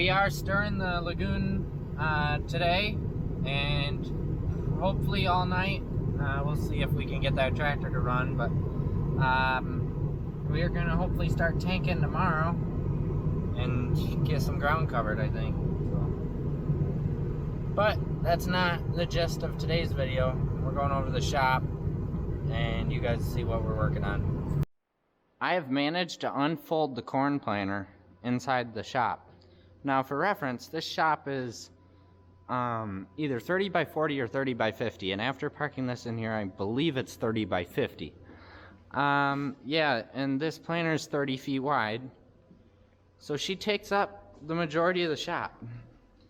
we are stirring the lagoon today, and hopefully all night. We'll see if we can get that tractor to run, but we are gonna hopefully start tanking tomorrow and get some ground covered, I think. So. But that's not the gist of today's video. We're going over to the shop, and you guys see what we're working on. I have managed to unfold the corn planter inside the shop. Now, for reference, this shop is either 30 by 40 or 30 by 50, and after parking this in here, I believe it's 30 by 50. Yeah, and this planter is 30 feet wide, so she takes up the majority of the shop,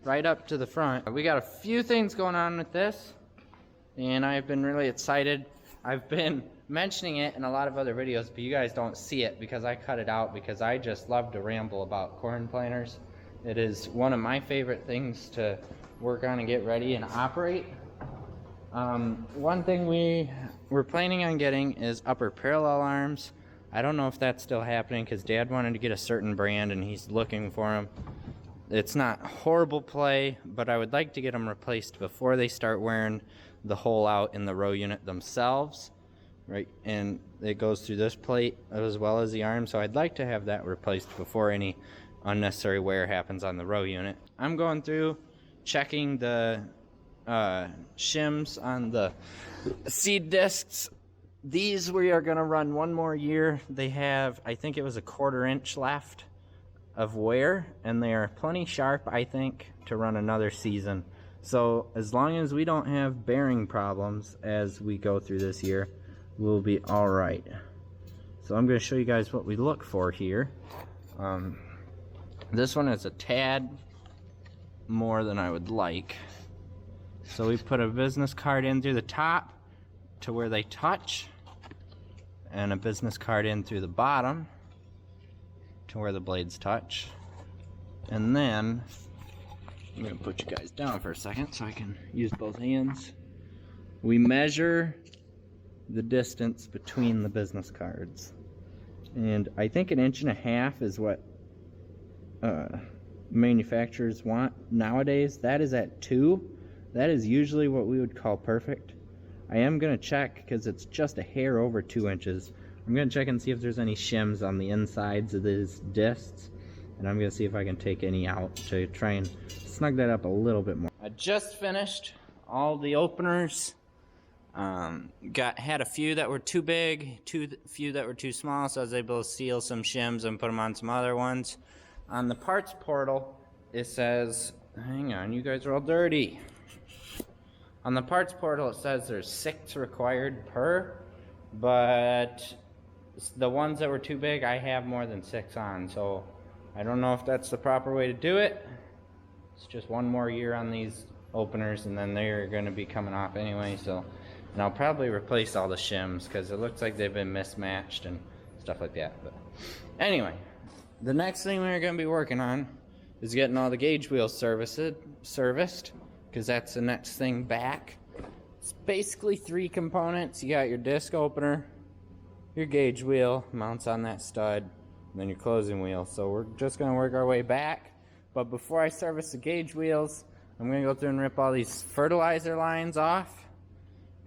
right up to the front. We got a few things going on with this, and I've been really excited. I've been mentioning it in a lot of other videos, but you guys don't see it because I cut it out, because I just love to ramble about corn planters. It is one of my favorite things to work on and get ready and operate. One thing we're planning on getting is upper parallel arms. I don't know if that's still happening because Dad wanted to get a certain brand and he's looking for them. It's not horrible play, but I would like to get them replaced before they start wearing the hole out in the row unit themselves, right? And it goes through this plate as well as the arm, so I'd like to have that replaced before any unnecessary wear happens on the row unit. I'm going through checking the shims on the seed discs. These we are going to run one more year. They have, I think it was a 1/4 inch left of wear, and they are plenty sharp, I think, to run another season. So as long as we don't have bearing problems as we go through this year, we'll be all right. So I'm going to show you guys what we look for here. This one is a tad more than I would like. So we put a business card in through the top to where they touch, and a business card in through the bottom to where the blades touch. And then I'm gonna put you guys down for a second so I can use both hands. We measure the distance between the business cards, and I think 1.5 inches is what manufacturers want nowadays. That is at 2. That is usually what we would call perfect. I am going to check because it's just a hair over 2 inches. I'm going to check and see if there's any shims on the insides of these discs, and I'm going to see if I can take any out to try and snug that up a little bit more. I just finished all the openers. Had a few that were too big, few that were too small, so I was able to seal some shims and put them on some other ones. On the parts portal, it says, hang on, you guys are all dirty. On the parts portal, it says there's 6 required per, but the ones that were too big, I have more than 6 on, so I don't know if that's the proper way to do it. It's just one more year on these openers, and then they're going to be coming off anyway, so. And I'll probably replace all the shims because it looks like they've been mismatched and stuff like that. But anyway, the next thing we're going to be working on is getting all the gauge wheels serviced, because that's the next thing back. It's basically 3 components. You got your disc opener, your gauge wheel mounts on that stud, and then your closing wheel. So we're just going to work our way back. But before I service the gauge wheels, I'm going to go through and rip all these fertilizer lines off.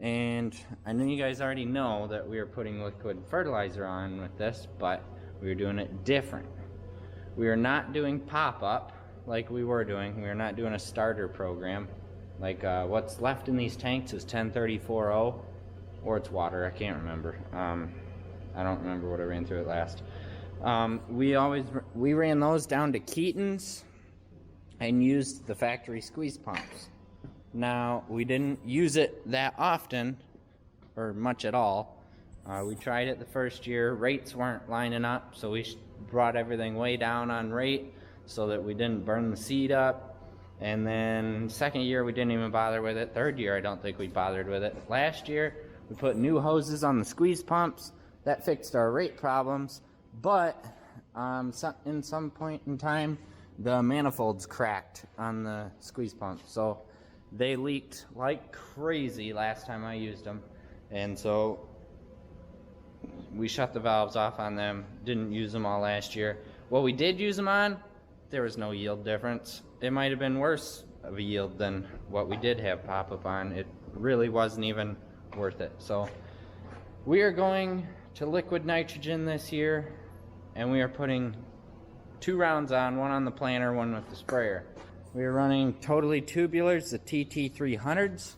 And I know you guys already know that we are putting liquid fertilizer on with this, but we are doing it different. We are not doing pop-up like we were doing. We are not doing a starter program. Like what's left in these tanks is 1034O, or it's water, I can't remember. I don't remember what I ran through it last. We ran those down to keetons and used the factory squeeze pumps. Now, we didn't use it that often, or much at all. We tried it the first year. Rates weren't lining up, so we brought everything way down on rate so that we didn't burn the seed up. And then second year, we didn't even bother with it. Third year, I don't think we bothered with it. Last year, we put new hoses on the squeeze pumps. That fixed our rate problems, but in some point in time, the manifolds cracked on the squeeze pump. So they leaked like crazy last time I used them, and so we shut the valves off on them. Didn't use them all last year. What we did use them on, there was no yield difference. It might have been worse of a yield than what we did have pop up on. It really wasn't even worth it. So we are going to liquid nitrogen this year, and we are putting 2 rounds on, one on the planter, one with the sprayer. We are running totally tubulars, the TT300s,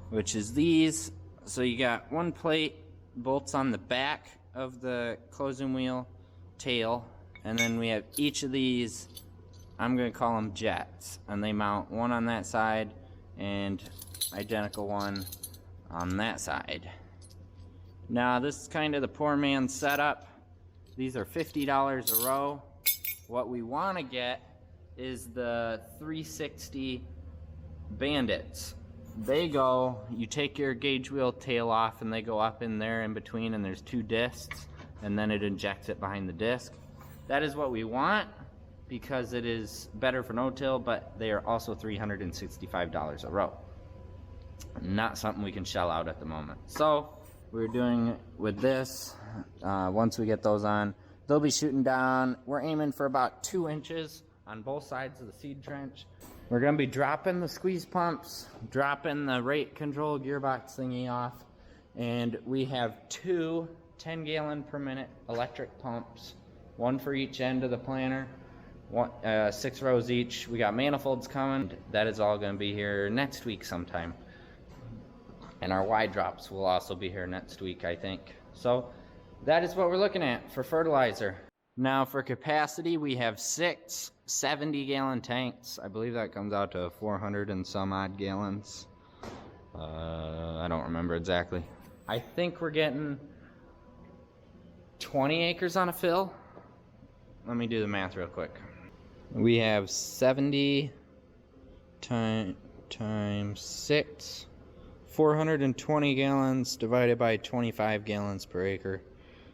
which is these. So you got 1 plate, bolts on the back of the closing wheel tail, and then we have each of these, I'm going to call them jets, and they mount one on that side and identical one on that side. Now this is kind of the poor man's setup. These are $50 a row. What we want to get is the 360 bandits. They go, you take your gauge wheel tail off and they go up in there in between, and there's 2 discs, and then it injects it behind the disc. That is what we want because it is better for no-till, but they are also $365 a row. Not something we can shell out at the moment. So we're doing it with this. Once we get those on, they'll be shooting down. We're aiming for about 2 inches on both sides of the seed trench. We're going to be dropping the squeeze pumps, dropping the rate control gearbox thingy off, and we have 2 10-gallon per minute electric pumps, 1 for each end of the planter, 6 rows each. We got manifolds coming. That is all going to be here next week sometime. And our Y drops will also be here next week, I think. So that is what we're looking at for fertilizer. Now for capacity, we have 6 70-gallon tanks. I believe that comes out to 400 and some odd gallons. I don't remember exactly. I think we're getting 20 acres on a fill. Let me do the math real quick. We have 70 times 6, 420 gallons divided by 25 gallons per acre.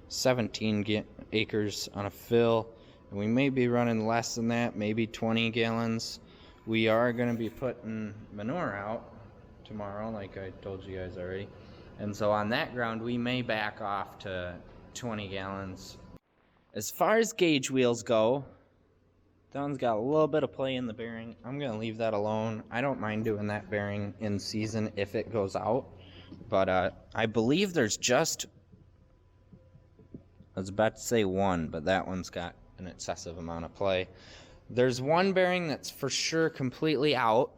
17 acres on a fill, and we may be running less than that, maybe 20 gallons. We are going to be putting manure out tomorrow, like I told you guys already, and so on that ground we may back off to 20 gallons. As far as gauge wheels go, that one's got a little bit of play in the bearing. I'm going to leave that alone. I don't mind doing that bearing in season if it goes out, but I believe there's just, I was about to say 1, but that one's got an excessive amount of play. There's 1 bearing that's for sure completely out,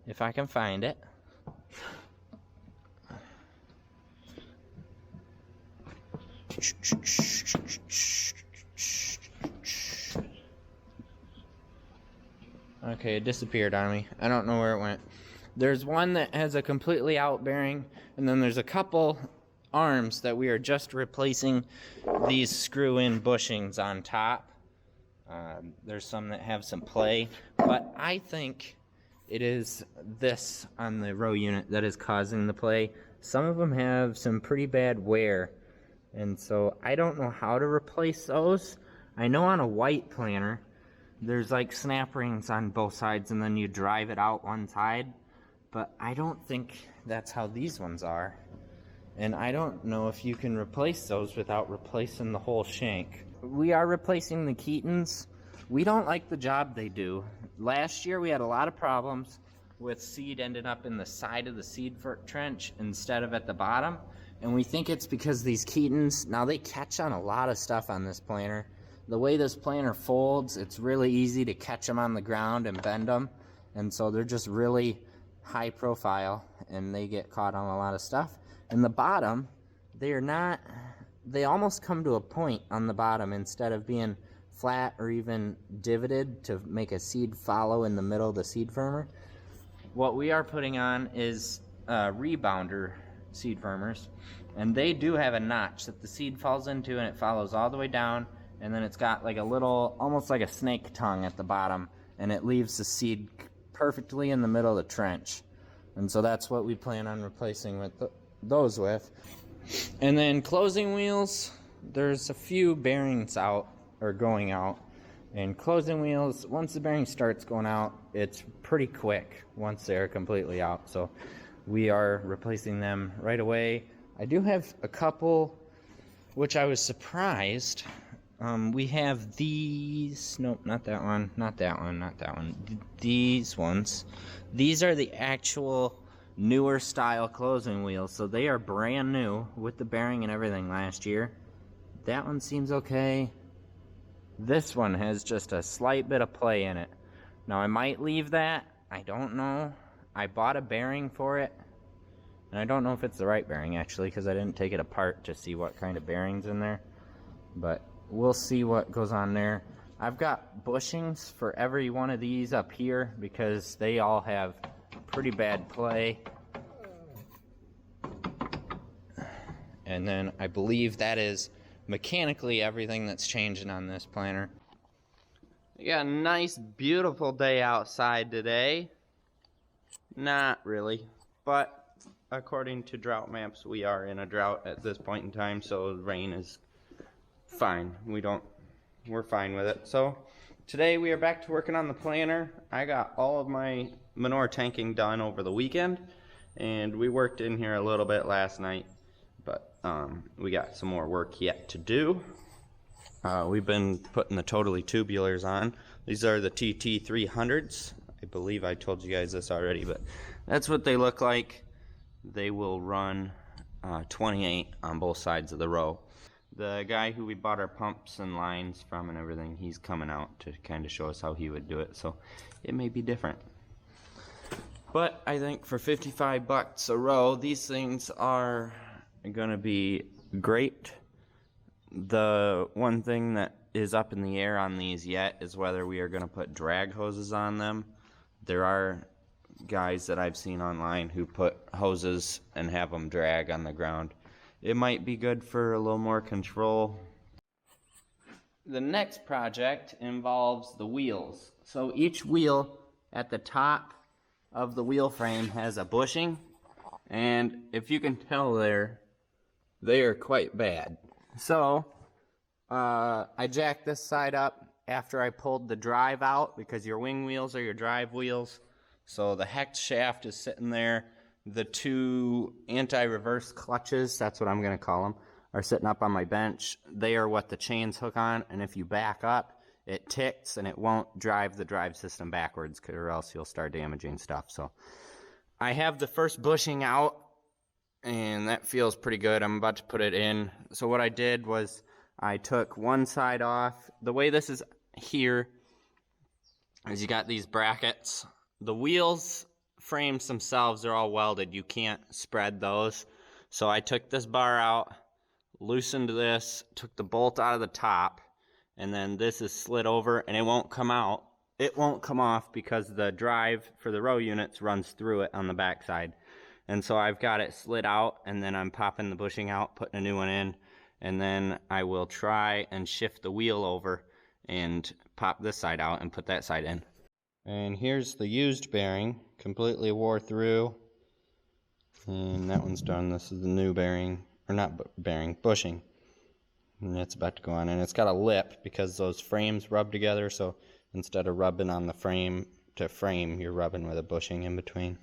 if I can find it. Okay, it disappeared on me. I don't know where it went. There's 1 that has a completely out bearing, and then there's a couple arms that we are just replacing these screw-in bushings on top. There's some that have some play, but I think it is this on the row unit that is causing the play. Some of them have some pretty bad wear, and so I don't know how to replace those. I know on a white planter there's like snap rings on both sides and then you drive it out one side, but I don't think that's how these ones are. And I don't know if you can replace those without replacing the whole shank. We are replacing the keetons. We don't like the job they do. Last year we had a lot of problems with seed ending up in the side of the seed trench instead of at the bottom. And we think it's because these keetons, now they catch on a lot of stuff on this planter. The way this planter folds, it's really easy to catch them on the ground and bend them. And so they're just really high profile and they get caught on a lot of stuff. And the bottom, they almost come to a point on the bottom instead of being flat or even divoted to make a seed follow in the middle of the seed firmer. What we are putting on is rebounder seed firmers, and they do have a notch that the seed falls into and it follows all the way down, and then it's got like a little, almost like a snake tongue at the bottom, and it leaves the seed perfectly in the middle of the trench. And so that's what we plan on replacing with those with. And then closing wheels, there's a few bearings out or going out, and closing wheels, once the bearing starts going out, it's pretty quick once they're completely out. So we are replacing them right away. I do have a couple which I was surprised We have these, nope, not that one, not that one, not that one. These ones. These are the actual newer style closing wheels, so they are brand new with the bearing and everything last year. That one seems okay. This one has just a slight bit of play in it. Now I might leave that, I don't know. I bought a bearing for it, and I don't know if it's the right bearing actually, because I didn't take it apart to see what kind of bearing's in there. But we'll see what goes on there. I've got bushings for every one of these up here because they all have pretty bad play. And then I believe that is mechanically everything that's changing on this planter. We got a nice beautiful day outside today. Not really, but according to drought maps we are in a drought at this point in time, so rain is fine. We're fine with it. So today we are back to working on the planter. I got all of my manure tanking done over the weekend, and we worked in here a little bit last night, but we got some more work yet to do. We've been putting the totally tubulars on. These are the TT300s. I believe I told you guys this already, but that's what they look like. They will run 28 on both sides of the row. The guy who we bought our pumps and lines from and everything, he's coming out to kind of show us how he would do it, so it may be different. But I think for 55 bucks a row, these things are gonna be great. The one thing that is up in the air on these yet is whether we are gonna put drag hoses on them. There are guys that I've seen online who put hoses and have them drag on the ground. It might be good for a little more control. The next project involves the wheels. So each wheel at the top of the wheel frame has a bushing, and if you can tell there, they are quite bad. So I jacked this side up after I pulled the drive out, because your wing wheels are your drive wheels. So the hex shaft is sitting there. The two anti-reverse clutches, that's what I'm going to call them, are sitting up on my bench. They are what the chains hook on, and if you back up, it ticks and it won't drive the drive system backwards, or else you'll start damaging stuff. So I have the first bushing out, and that feels pretty good. I'm about to put it in. So what I did was I took one side off. The way this is here is you got these brackets. The wheels frames themselves are all welded. You can't spread those. So I took this bar out, loosened this, took the bolt out of the top, and then this is slid over, and it won't come out. It won't come off because the drive for the row units runs through it on the back side. And so I've got it slid out, and then I'm popping the bushing out, putting a new one in, and then I will try and shift the wheel over and pop this side out and put that side in. And here's the used bearing, completely wore through, and that one's done. This is the new bearing, or not bearing, bushing, and it's about to go on. And it's got a lip because those frames rub together, so instead of rubbing on the frame to frame, you're rubbing with a bushing in between.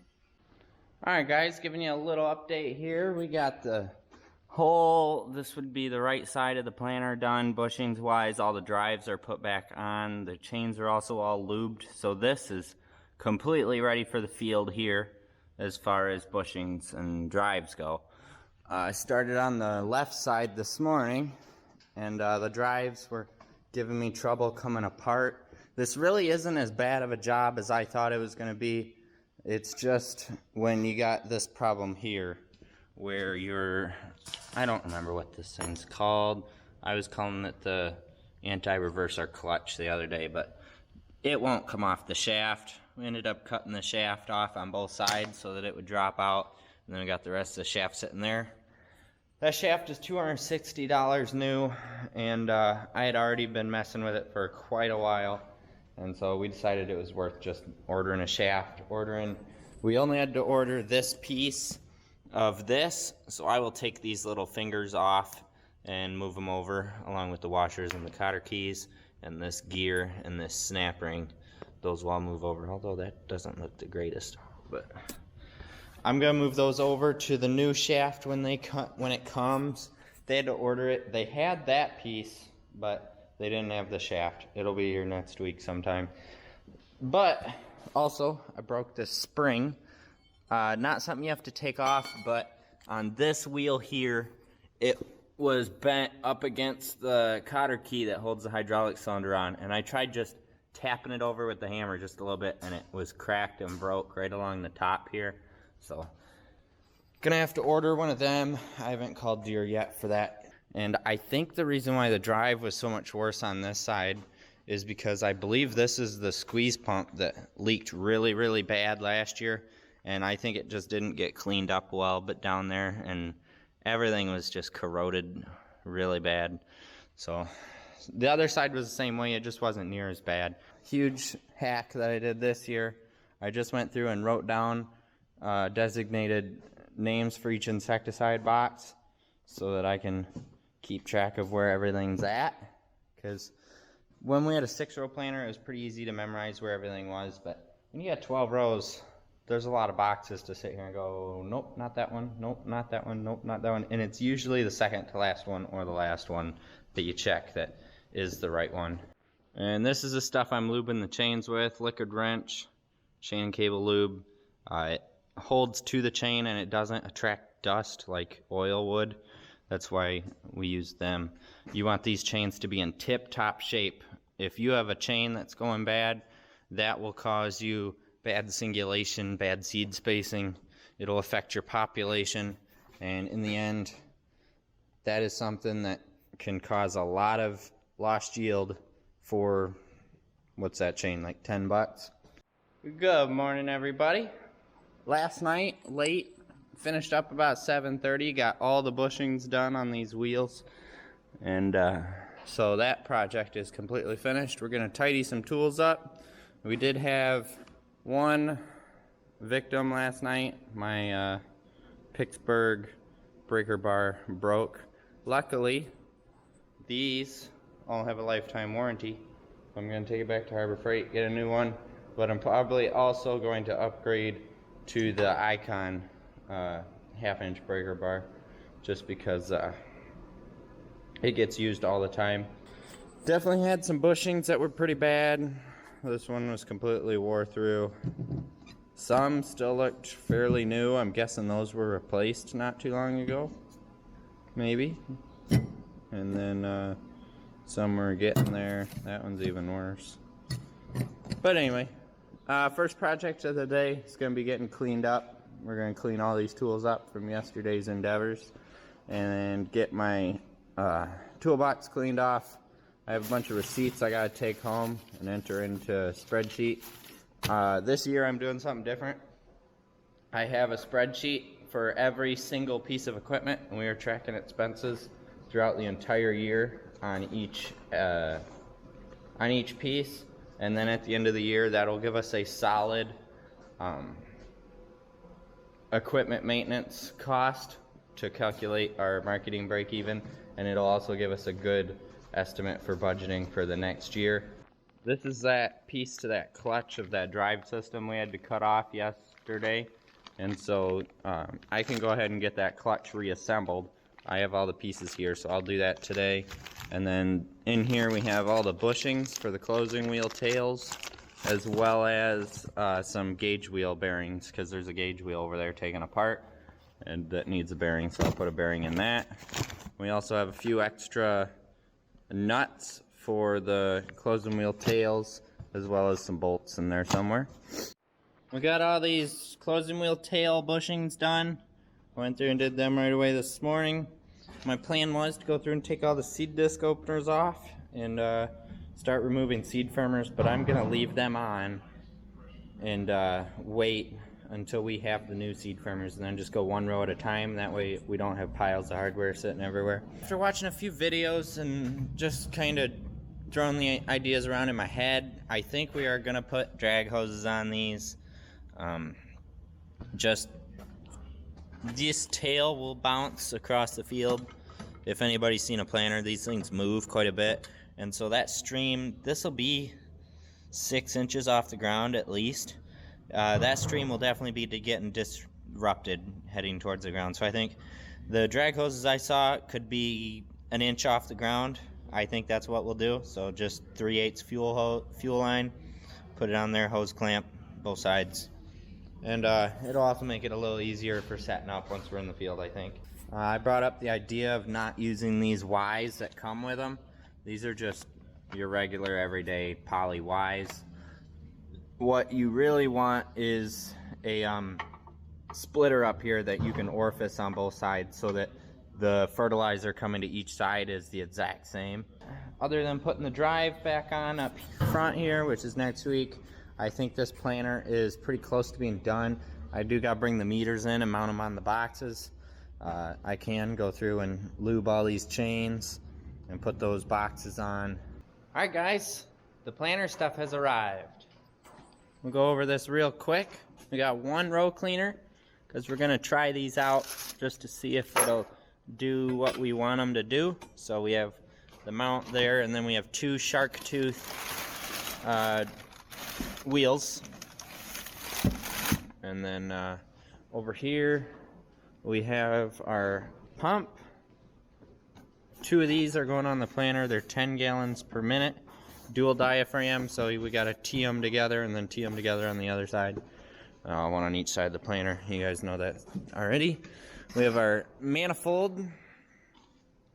Alright guys, giving you a little update here. We got the whole, this would be the right side of the planter done, bushings wise. All the drives are put back on. The chains are also all lubed. So this is completely ready for the field here as far as bushings and drives go. I started on the left side this morning, and the drives were giving me trouble coming apart. This really isn't as bad of a job as I thought it was going to be. It's just when you got this problem here where you're, I don't remember what this thing's called. I was calling it the anti-reverser clutch the other day, but it won't come off the shaft. We ended up cutting the shaft off on both sides so that it would drop out, and then we got the rest of the shaft sitting there. That shaft is $260 new, and I had already been messing with it for quite a while, and so we decided it was worth just ordering a shaft. We only had to order this piece of this, so I will take these little fingers off and move them over along with the washers and the cotter keys and this gear and this snap ring. Those will all move over, although that doesn't look the greatest, but I'm gonna move those over to the new shaft when it comes. They had to order it. They had that piece, but they didn't have the shaft. It'll be here next week sometime. But also, I broke this spring. Not something you have to take off, but on this wheel here, it was bent up against the cotter key that holds the hydraulic cylinder on, and I tried just tapping it over with the hammer just a little bit, and it was cracked and broke right along the top here. So gonna have to order one of them. I haven't called Deere yet for that. And I think the reason why the drive was so much worse on this side is because I believe this is the squeeze pump that leaked really, really bad last year, and I think it just didn't get cleaned up well, but down there, and everything was just corroded really bad. So the other side was the same way, it just wasn't near as bad. Huge hack that I did this year. I just went through and wrote down designated names for each insecticide box so that I can keep track of where everything's at. Because when we had a 6-row planter, it was pretty easy to memorize where everything was. But when you got 12 rows, there's a lot of boxes to sit here and go, nope, not that one, nope, not that one, nope, not that one. And it's usually the second to last one or the last one that you check that is the right one. And this is the stuff I'm lubing the chains with: liquid wrench, chain and cable lube. It holds to the chain and it doesn't attract dust like oil would. That's why we use them. You want these chains to be in tip-top shape. If you have a chain that's going bad, that will cause you bad singulation, bad seed spacing. It'll affect your population, and in the end, that is something that can cause a lot of lost yield for, what's that chain, like 10 bucks? Good morning, everybody. Last night, late, finished up about 7:30, got all the bushings done on these wheels, and so that project is completely finished. We're going to tidy some tools up. We did have one victim last night. My Pittsburgh breaker bar broke. Luckily, these all have a lifetime warranty. I'm going to take it back to Harbor Freight, get a new one, but I'm probably also going to upgrade to the Icon half-inch breaker bar, just because it gets used all the time. Definitely had some bushings that were pretty bad. This one was completely wore through. Some still looked fairly new. I'm guessing those were replaced not too long ago, maybe. And then some were getting there. That one's even worse. But anyway, first project of the day is going to be getting cleaned up. We're going to clean all these tools up from yesterday's endeavors and get my toolbox cleaned off. I have a bunch of receipts I got to take home and enter into a spreadsheet. This year I'm doing something different. I have a spreadsheet for every single piece of equipment, and we are tracking expenses throughout the entire year on each piece. And then at the end of the year, that'll give us a solid equipment maintenance cost to calculate our marketing break even, and it'll also give us a good estimate for budgeting for the next year. This is that piece to that clutch of that drive system we had to cut off yesterday, and so I can go ahead and get that clutch reassembled. I have all the pieces here, so I'll do that today. And then in here we have all the bushings for the closing wheel tails, as well as some gauge wheel bearings, because there's a gauge wheel over there taken apart and that needs a bearing, so I'll put a bearing in that. We also have a few extra nuts for the closing wheel tails, as well as some bolts in there somewhere. We got all these closing wheel tail bushings done. Went through and did them right away this morning. My plan was to go through and take all the seed disc openers off and start removing seed firmers, but I'm going to leave them on and wait until we have the new seed firmers, and then just go one row at a time. That way we don't have piles of hardware sitting everywhere. After watching a few videos and just kind of throwing the ideas around in my head, I think we are going to put drag hoses on these. Just this tail will bounce across the field. If anybody's seen a planter, these things move quite a bit, and so that stream, this will be 6 inches off the ground at least. That stream will definitely be getting disrupted heading towards the ground. So I think the drag hoses I saw could be 1 inch off the ground, I think that's what we'll do. So just 3/8 fuel line, put it on there, hose clamp, both sides. And it'll also make it a little easier for setting up once we're in the field, I think. I brought up the idea of not using these Ys that come with them. These are just your regular everyday poly Ys. What you really want is a splitter up here that you can orifice on both sides so that the fertilizer coming to each side is the exact same. Other than putting the drive back on up front here, which is next week, I think this planter is pretty close to being done. I do got to bring the meters in and mount them on the boxes. I can go through and lube all these chains and put those boxes on. All right, guys, the planter stuff has arrived. We'll go over this real quick. We got one row cleaner because we're gonna try these out just to see if it'll do what we want them to do. So we have the mount there, and then we have two shark tooth wheels. And then over here we have our pump. Two of these are going on the planter. They're 10 gallons per minute. Dual diaphragm, so we got to tee them together and then tee them together on the other side. One on each side of the planter. You guys know that already. We have our manifold.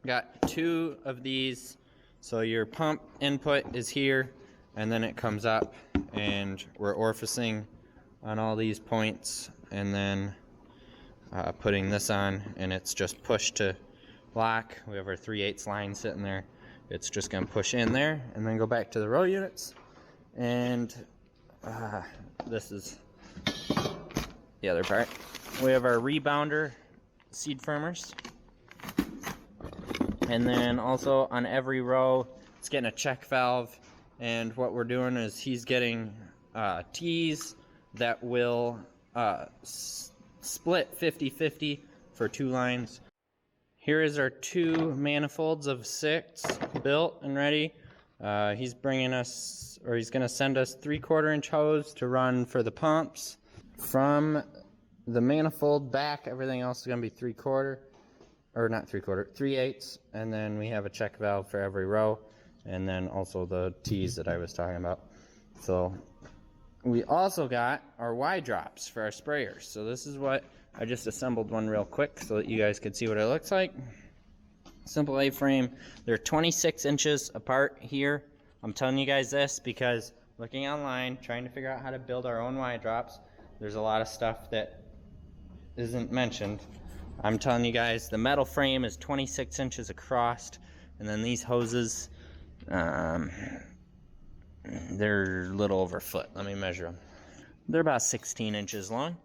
Got two of these. So your pump input is here, and then it comes up, and we're orificing on all these points, and then putting this on, and it's just push to lock. We have our 3/8 line sitting there. It's just going to push in there and then go back to the row units. And this is the other part. We have our rebounder seed firmers. And then also on every row, it's getting a check valve. And what we're doing is he's getting tees that will split 50-50 for 2 lines. Here is our 2 manifolds of 6 built and ready. He's bringing us, or he's going to send us 3/4 inch hose to run for the pumps. From the manifold back, everything else is going to be 3/4, or not 3/4, 3/8, and then we have a check valve for every row, and then also the T's that I was talking about. So we also got our Y drops for our sprayers. So this is what I just assembled one real quick so that you guys could see what it looks like. Simple A-frame. They're 26 inches apart here. I'm telling you guys this because looking online, trying to figure out how to build our own Y drops, there's a lot of stuff that isn't mentioned. I'm telling you guys, the metal frame is 26 inches across, and then these hoses, they're a little over a foot. Let me measure them. They're about 16 inches long.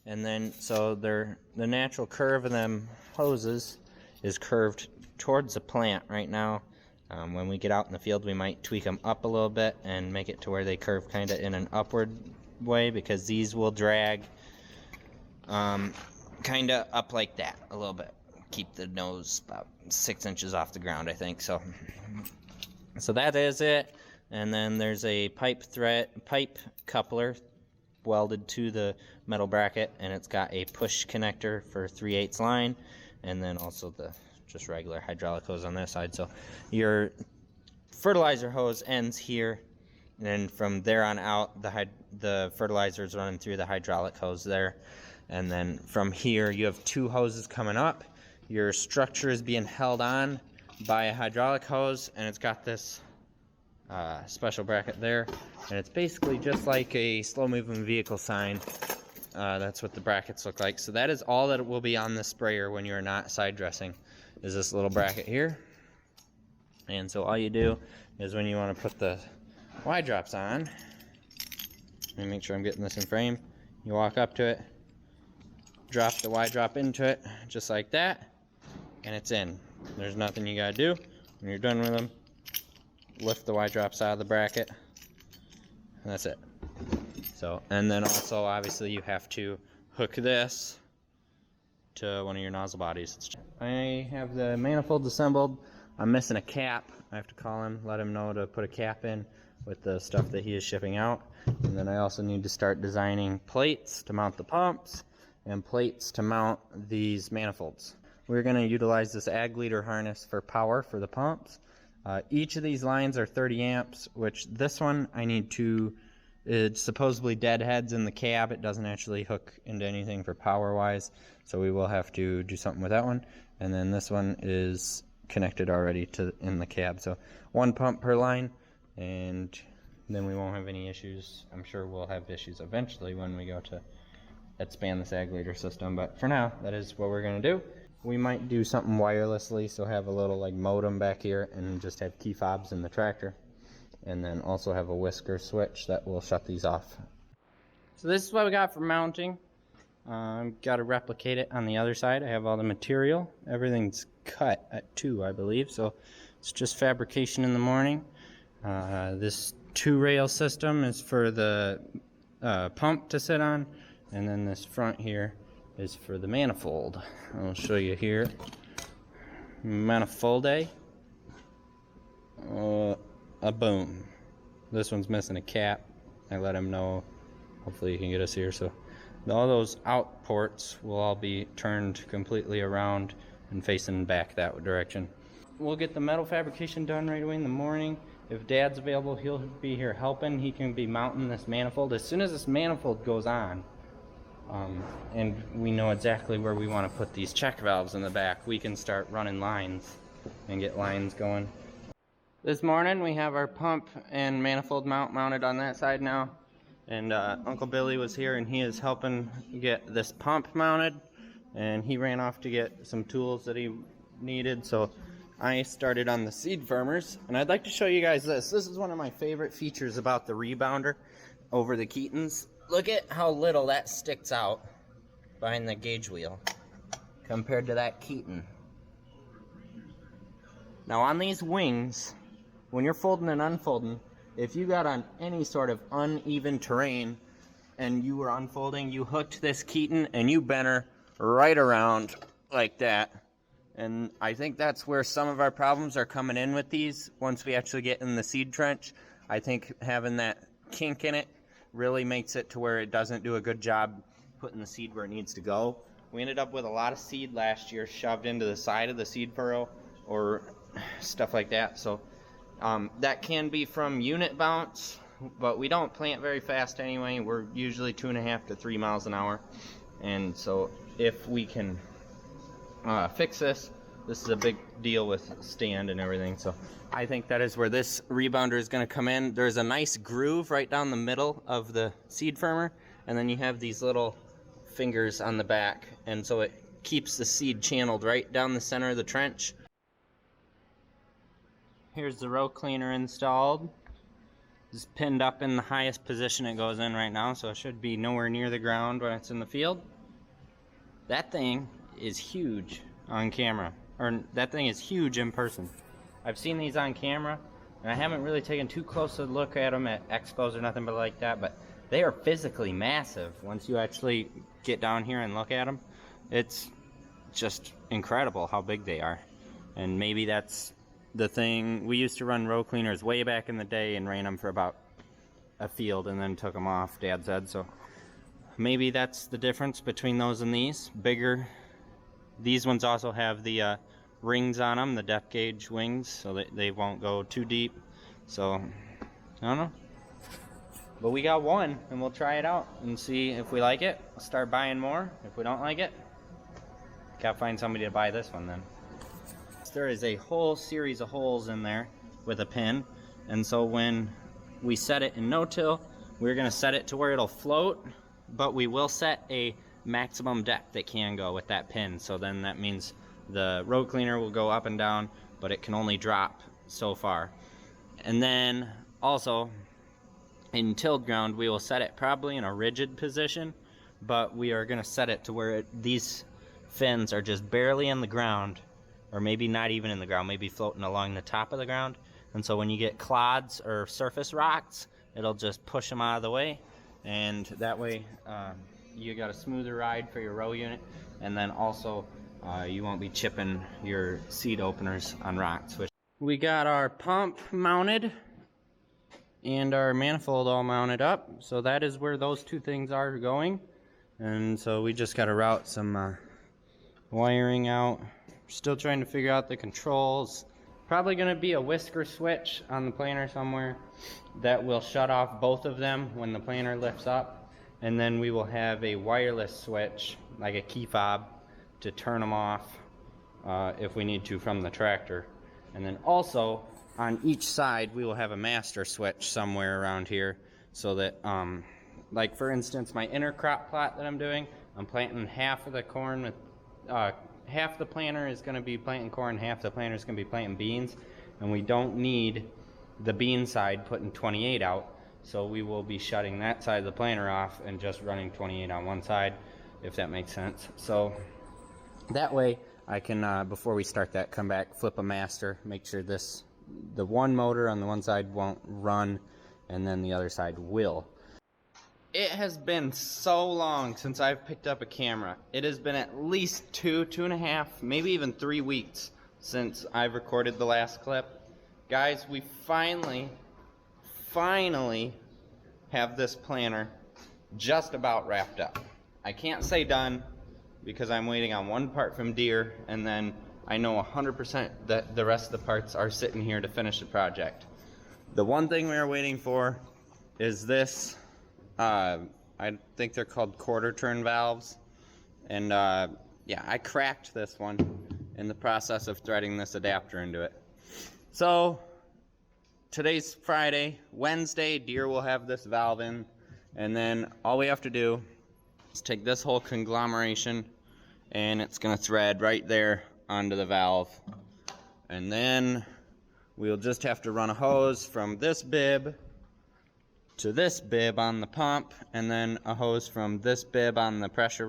And then, so the natural curve of them hoses is curved towards the plant right now. When we get out in the field, we might tweak them up a little bit and make it to where they curve kind of in an upward way, because these will drag kind of up like that a little bit. Keep the nose about 6 inches off the ground, I think. So that is it. And then there's a pipe coupler welded to the metal bracket, and it's got a push connector for 3/8 line, and then also the just regular hydraulic hose on this side. So your fertilizer hose ends here, and then from there on out the fertilizer is running through the hydraulic hose there, and then from here you have 2 hoses coming up. Your structure is being held on by a hydraulic hose, and it's got this special bracket there, and it's basically just like a slow-moving vehicle sign. That's what the brackets look like. So that is all that will be on the sprayer when you're not side dressing, is this little bracket here. And so all you do is when you want to put the Y drops on, let me make sure I'm getting this in frame, you walk up to it, drop the Y drop into it just like that, and it's in. There's nothing you gotta do. When you're done with them, lift the Y drops out of the bracket, and that's it. So, and then also obviously you have to hook this to one of your nozzle bodies. I have the manifolds assembled. I'm missing a cap. I have to call him, let him know to put a cap in with the stuff that he is shipping out. And then I also need to start designing plates to mount the pumps and plates to mount these manifolds. We're going to utilize this ag leader harness for power for the pumps. Each of these lines are 30 amps, which this one I need to, it's supposedly deadheads in the cab. It doesn't actually hook into anything for power wise, so we will have to do something with that one. And then this one is connected already to in the cab, so 1 pump per line, and then we won't have any issues. I'm sure we'll have issues eventually when we go to expand the sag leader system, but for now that is what we're going to do. We might do something wirelessly, so have a little like modem back here and just have key fobs in the tractor, and then also have a whisker switch that will shut these off. So this is what we got for mounting. Got to replicate it on the other side. I have all the material. Everything's cut at 2, I believe, so it's just fabrication in the morning. This 2-rail system is for the pump to sit on, and then this front here is for the manifold. I'll show you here. Manifold A. A boom. This one's missing a cap. I let him know. Hopefully you can get us here. So all those out ports will all be turned completely around and facing back that direction. We'll get the metal fabrication done right away in the morning. If Dad's available, he'll be here helping. He can be mounting this manifold. As soon as this manifold goes on, and we know exactly where we want to put these check valves in the back, we can start running lines and get lines going. This morning we have our pump and manifold mount mounted on that side now, and Uncle Billy was here and he is helping get this pump mounted, and he ran off to get some tools that he needed, so I started on the seed firmers. And I'd like to show you guys this. This is one of my favorite features about the rebounder over the keetons. Look at how little that sticks out behind the gauge wheel compared to that keeton. Now on these wings, when you're folding and unfolding, if you got on any sort of uneven terrain and you were unfolding, you hooked this keeton and you bent her right around like that. And I think that's where some of our problems are coming in with these. Once we actually get in the seed trench, I think having that kink in it really makes it to where it doesn't do a good job putting the seed where it needs to go. We ended up with a lot of seed last year shoved into the side of the seed furrow or stuff like that. So that can be from unit bounce, but we don't plant very fast anyway. We're usually 2.5 to 3 miles an hour. And so if we can fix this is a big deal with stand and everything. So I think that is where this rebounder is going to come in. There's a nice groove right down the middle of the seed firmer, and then you have these little fingers on the back, and so it keeps the seed channeled right down the center of the trench. Here's the row cleaner installed. It's pinned up in the highest position it goes in right now, so it should be nowhere near the ground when it's in the field. That thing is huge on camera, or that thing is huge in person. I've seen these on camera and I haven't really taken too close a look at them at expos or nothing but like that, but they are physically massive once you actually get down here and look at them. It's just incredible how big they are. And maybe that's the thing. We used to run row cleaners way back in the day and ran them for about a field and then took them off, Dad said, so maybe that's the difference between those and these. Bigger. These ones also have the rings on them, the depth gauge wings, so that they won't go too deep. So, I don't know. But we got one, and we'll try it out and see if we like it. We'll start buying more. If we don't like it, gotta find somebody to buy this one then. There is a whole series of holes in there with a pin, and so when we set it in no-till, we're gonna set it to where it'll float, but we will set a maximum depth it can go with that pin. So then that means the row cleaner will go up and down, but it can only drop so far. And then also in tilled ground, we will set it probably in a rigid position, but we are going to set it to where these fins are just barely in the ground, or maybe not even in the ground, maybe floating along the top of the ground. And so when you get clods or surface rocks, it'll just push them out of the way, and that way you got a smoother ride for your row unit, and then also you won't be chipping your seed openers on rocks. We got our pump mounted and our manifold all mounted up, so that is where those two things are going. And so we just got to route some wiring out. Still trying to figure out the controls. probably going to be a whisker switch on the planer somewhere that will shut off both of them when the planer lifts up. And then we will have a wireless switch, like a key fob, to turn them off if we need to from the tractor. And then also on each side we will have a master switch somewhere around here, so that like for instance my intercrop plot that I'm doing, I'm planting half of the corn with half the planter is going to be planting corn, half the planter is going to be planting beans, and we don't need the bean side putting 28 out, so we will be shutting that side of the planter off and just running 28 on one side, if that makes sense. So that way I can, before we start that, come back, flip a master, make sure the one motor on the one side won't run, and then the other side will. It has been so long since I've picked up a camera. It has been at least 2.5, maybe even 3 weeks since I've recorded the last clip. Guys, we finally have this planter just about wrapped up. I can't say done because I'm waiting on one part from Deere, and then I know 100% that the rest of the parts are sitting here to finish the project. The one thing we are waiting for is this. I think they're called quarter turn valves, and yeah, I cracked this one in the process of threading this adapter into it. So today's Friday. Wednesday Deere will have this valve in, and then all we have to do is take this whole conglomeration and it's going to thread right there onto the valve, and then we'll just have to run a hose from this bib to this bib on the pump, and then a hose from this bib on the pressure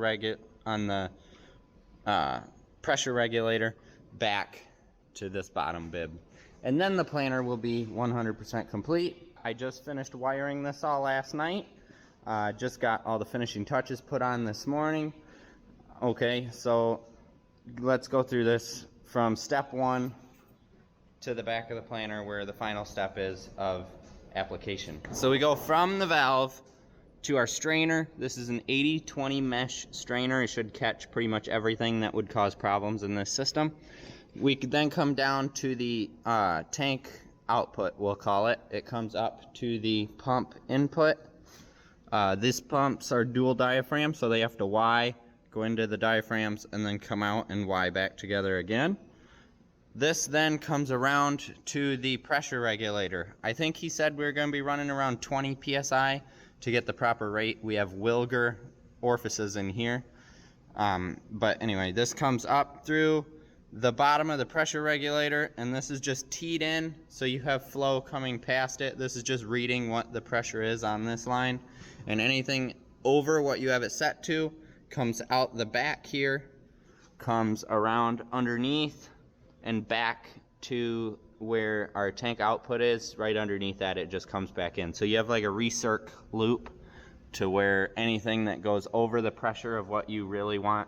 regulator back to this bottom bib, and then the planter will be 100% complete. I just finished wiring this all last night. Just got all the finishing touches put on this morning. Okay, so let's go through this from step 1 to the back of the planter, where the final step is of application. So we go from the valve to our strainer. This is an 80/20 mesh strainer. It should catch pretty much everything that would cause problems in this system. We could then come down to the tank output, we'll call it. It comes up to the pump input. These pumps are dual diaphragm, so they have to Y, go into the diaphragms, and then come out and Y back together again. This then comes around to the pressure regulator. I think he said we were going to be running around 20 psi to get the proper rate. We have Wilger orifices in here. But anyway, this comes up through the bottom of the pressure regulator, and this is just teed in, so you have flow coming past it. This is just reading what the pressure is on this line, and anything over what you have it set to comes out the back here, comes around underneath, and back to where our tank output is. Right underneath that, it just comes back in. So you have like a recirc loop to where anything that goes over the pressure of what you really want,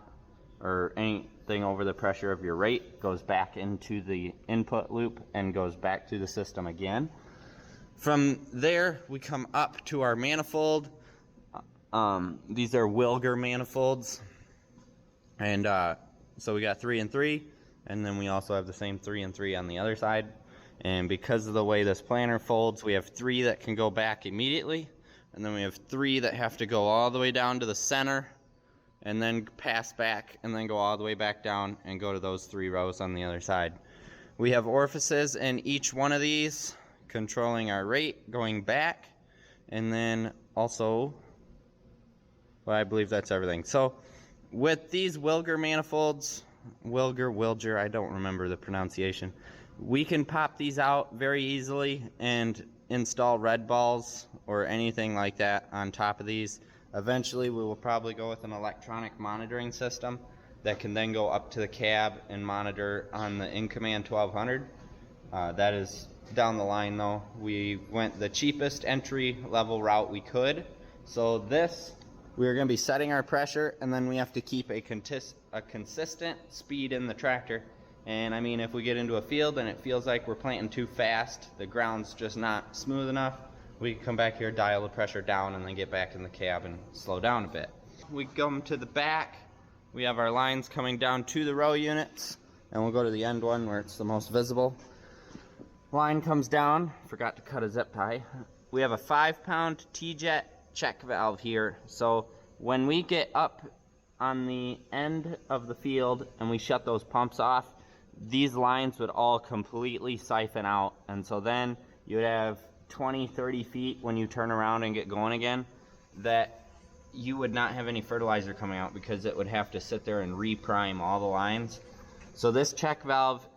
or anything over the pressure of your rate, goes back into the input loop and goes back to the system again. From there, we come up to our manifold. These are Wilger manifolds, and so we got 3 and 3, and then we also have the same 3 and 3 on the other side. And because of the way this planter folds, we have 3 that can go back immediately, and then we have 3 that have to go all the way down to the center and then pass back and then go all the way back down and go to those 3 rows on the other side. We have orifices in each one of these controlling our rate going back, and then also, well, I believe that's everything. So with these Wilger manifolds, Wilger, I don't remember the pronunciation, we can pop these out very easily and install red balls or anything like that on top of these. Eventually we will probably go with an electronic monitoring system that can then go up to the cab and monitor on the InCommand 1200. That is down the line though. We went the cheapest entry level route we could. So this, we're going to be setting our pressure, and then we have to keep a consistent speed in the tractor. And I mean, if we get into a field and it feels like we're planting too fast, the ground's just not smooth enough, we can come back here, dial the pressure down, and then get back in the cab and slow down a bit. We come to the back, we have our lines coming down to the row units, and we'll go to the end one where it's the most visible. Line comes down, forgot to cut a zip tie. We have a 5-pound T-jet check valve here. So when we get up on the end of the field and we shut those pumps off, these lines would all completely siphon out. And so then you would have 20, 30 feet when you turn around and get going again, that you would not have any fertilizer coming out because it would have to sit there and reprime all the lines. So this check valve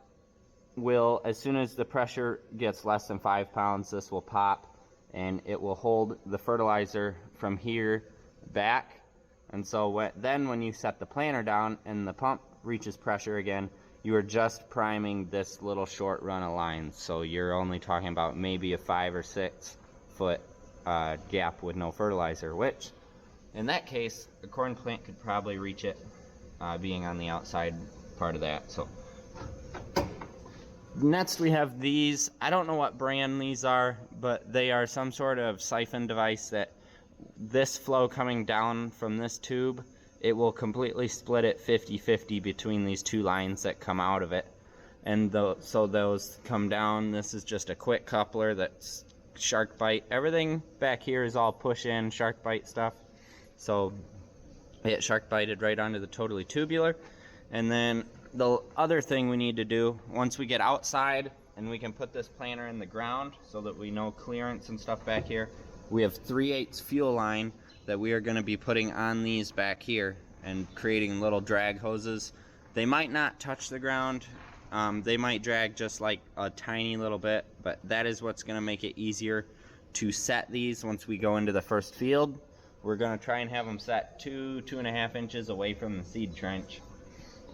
will, as soon as the pressure gets less than 5 pounds, this will pop and it will hold the fertilizer from here back. And so then when you set the planter down and the pump reaches pressure again, you are just priming this little short run of lines. So you're only talking about maybe a 5 or 6 foot gap with no fertilizer, which in that case a corn plant could probably reach it, being on the outside part of that. So next we have these. I don't know what brand these are, but they are some sort of siphon device that this flow coming down from this tube, it will completely split it 50-50 between these two lines that come out of it. And so those come down. This is just a quick coupler that's shark bite. Everything back here is all push in shark bite stuff. So it shark bited right onto the totally tubular. And then the other thing we need to do once we get outside and we can put this planter in the ground so that we know clearance and stuff back here, we have 3/8 fuel line that we are going to be putting on these back here and creating little drag hoses. They might not touch the ground. They might drag just like a tiny little bit, but that is what's going to make it easier to set these once we go into the first field. We're going to try and have them set 2.5 inches away from the seed trench.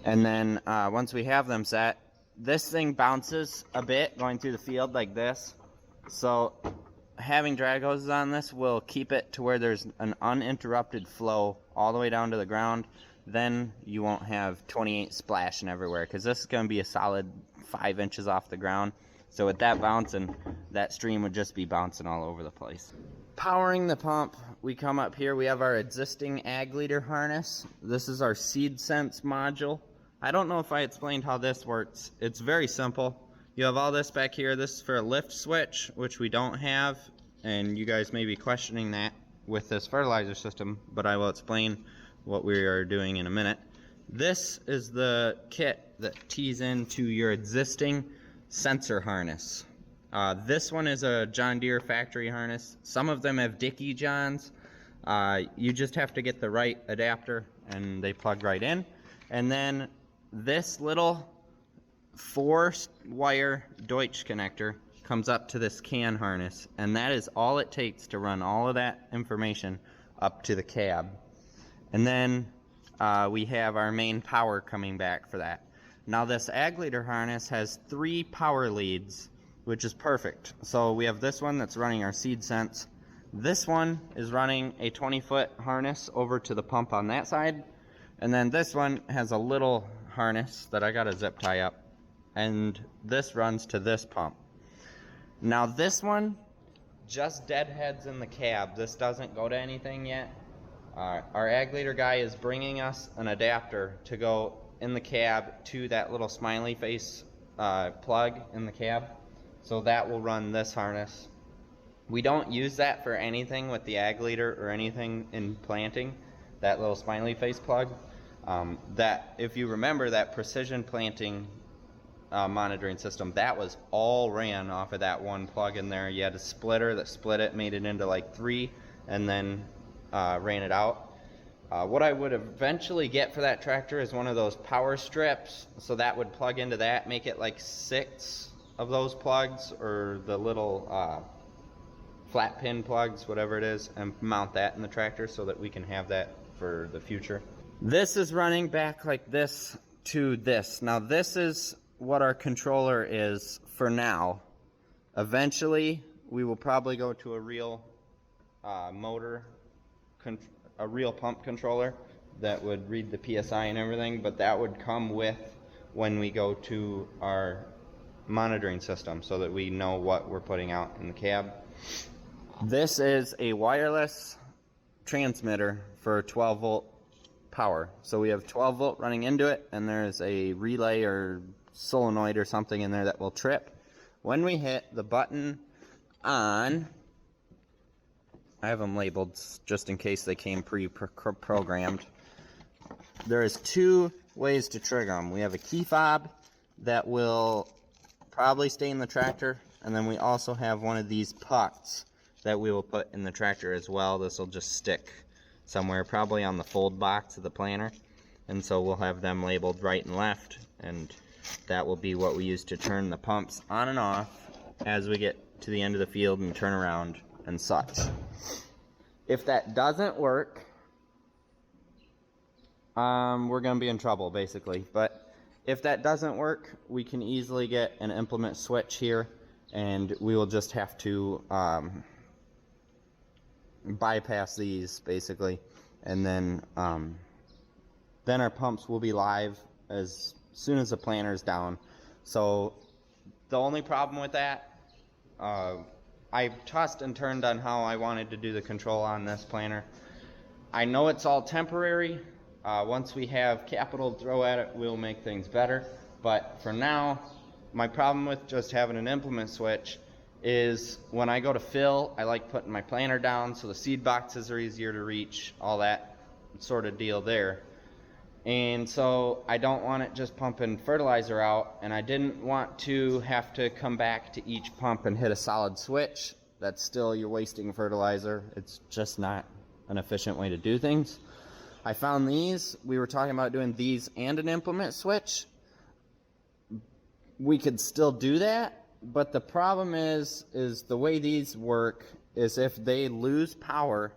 And then once we have them set, this thing bounces a bit going through the field like this. So having drag hoses on this will keep it to where there's an uninterrupted flow all the way down to the ground. Then you won't have 28 splashing everywhere, because this is going to be a solid 5 inches off the ground. So with that bouncing, that stream would just be bouncing all over the place. Powering the pump, we come up here. We have our existing ag leader harness. This is our seed sense module. I don't know if I explained how this works. It's very simple. You have all this back here. This is for a lift switch, which we don't have, and you guys may be questioning that with this fertilizer system, but I will explain what we are doing in a minute. This is the kit that tees into your existing sensor harness. This one is a John Deere factory harness. Some of them have Dickie Johns. You just have to get the right adapter and they plug right in. And then this little 4-wire Deutsch connector comes up to this can harness, and that is all it takes to run all of that information up to the cab. And then we have our main power coming back for that. Now this ag leader harness has 3 power leads, which is perfect. So we have this one that's running our seed sense. This one is running a 20-foot harness over to the pump on that side. And then this one has a little harness that I got to zip tie up. And this runs to this pump. Now this one just deadheads in the cab. This doesn't go to anything yet. Our ag leader guy is bringing us an adapter to go in the cab to that little smiley face plug in the cab. So that will run this harness. We don't use that for anything with the ag leader or anything in planting, that little smiley face plug. That, if you remember, that precision planting monitoring system, that was all ran off of that one plug in there. You had a splitter that split it, made it into like 3, and then ran it out. What I would eventually get for that tractor is one of those power strips, so that would plug into that, make it like 6 of those plugs, or the little flat pin plugs, whatever it is, and mount that in the tractor so that we can have that for the future. This is running back like this to this. Now this is what our controller is for now. Eventually we will probably go to a real a real pump controller that would read the PSI and everything, but that would come with when we go to our monitoring system so that we know what we're putting out in the cab. This is a wireless transmitter for 12 volt power. So we have 12 volt running into it, and there's a relay or solenoid or something in there that will trip when we hit the button on, I have them labeled just in case they came pre-programmed. There is 2 ways to trigger them. We have a key fob that will probably stay in the tractor, and then we also have one of these pucks that we will put in the tractor as well. This will just stick somewhere, probably on the fold box of the planter, and so we'll have them labeled right and left, and that will be what we use to turn the pumps on and off as we get to the end of the field and turn around and such. If that doesn't work, we're going to be in trouble basically. But if that doesn't work, we can easily get an implement switch here, and we will just have to bypass these basically, and then our pumps will be live as soon as the planter is down. So the only problem with that, I tossed and turned on how I wanted to do the control on this planter. I know it's all temporary. Once we have capital to throw at it, we'll make things better. But for now, my problem with just having an implement switch is when I go to fill, I like putting my planter down so the seed boxes are easier to reach, all that sort of deal there. And so I don't want it just pumping fertilizer out, and I didn't want to have to come back to each pump and hit a solid switch. That's still, you're wasting fertilizer. It's just not an efficient way to do things. I found these. We were talking about doing these and an implement switch. We could still do that, but the problem is the way these work is if they lose power,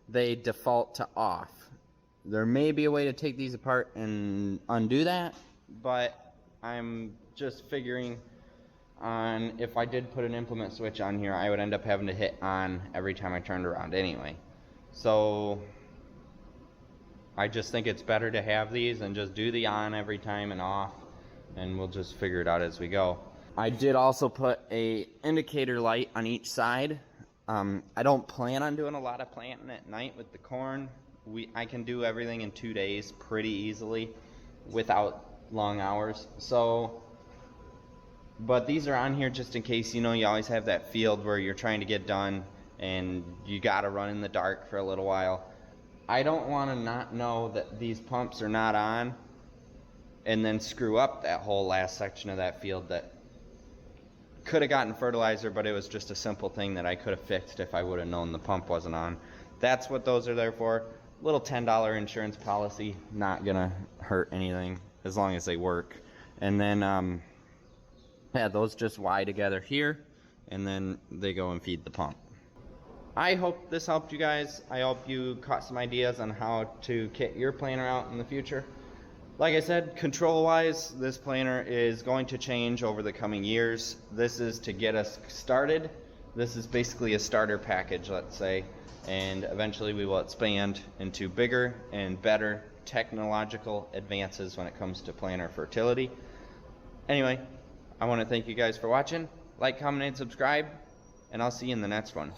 they default to off. There may be a way to take these apart and undo that, but I'm just figuring on if I did put an implement switch on here, I would end up having to hit on every time I turned around anyway. So I just think it's better to have these and just do the on every time and off, and we'll just figure it out as we go. I did also put a indicator light on each side. I don't plan on doing a lot of planting at night with the corn. I can do everything in 2 days pretty easily without long hours. So, but these are on here just in case, you know, you always have that field where you're trying to get done and you gotta run in the dark for a little while. I don't want to not know that these pumps are not on and then screw up that whole last section of that field that could have gotten fertilizer, but it was just a simple thing that I could have fixed if I would have known the pump wasn't on. That's what those are there for. Little $10 insurance policy, not gonna hurt anything as long as they work. And then yeah, those just wire together here, and then they go and feed the pump. I hope this helped you guys. I hope you caught some ideas on how to kit your planter out in the future. Like I said, control wise, this planter is going to change over the coming years. This is to get us started. This is basically a starter package, let's say, and eventually we will expand into bigger and better technological advances when it comes to planter fertility. Anyway, I want to thank you guys for watching. Like, comment, and subscribe, and I'll see you in the next one.